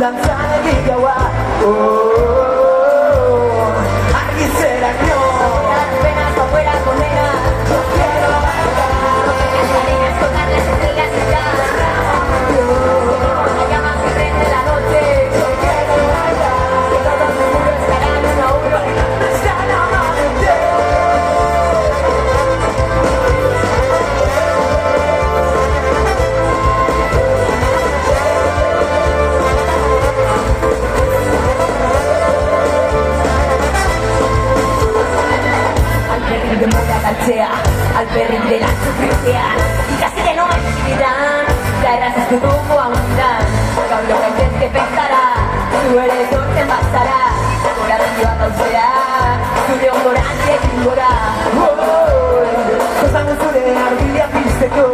dantzan egigaua argi zerak no penas afuera condena yo quiero bailar las cadenas tocar las estrellas y ya la llama que prende la noche yo quiero bailar que todos los muros estarán uno a uno hasta el amanecer. Alperrik dela sufritzean ikasile noen zidan da errazaz dutuko haundan gauro gaitezke pestara zu ere etortzen bazara gora dendioa gauzera zure ongoran ekin gora gozango zure argilia pizteko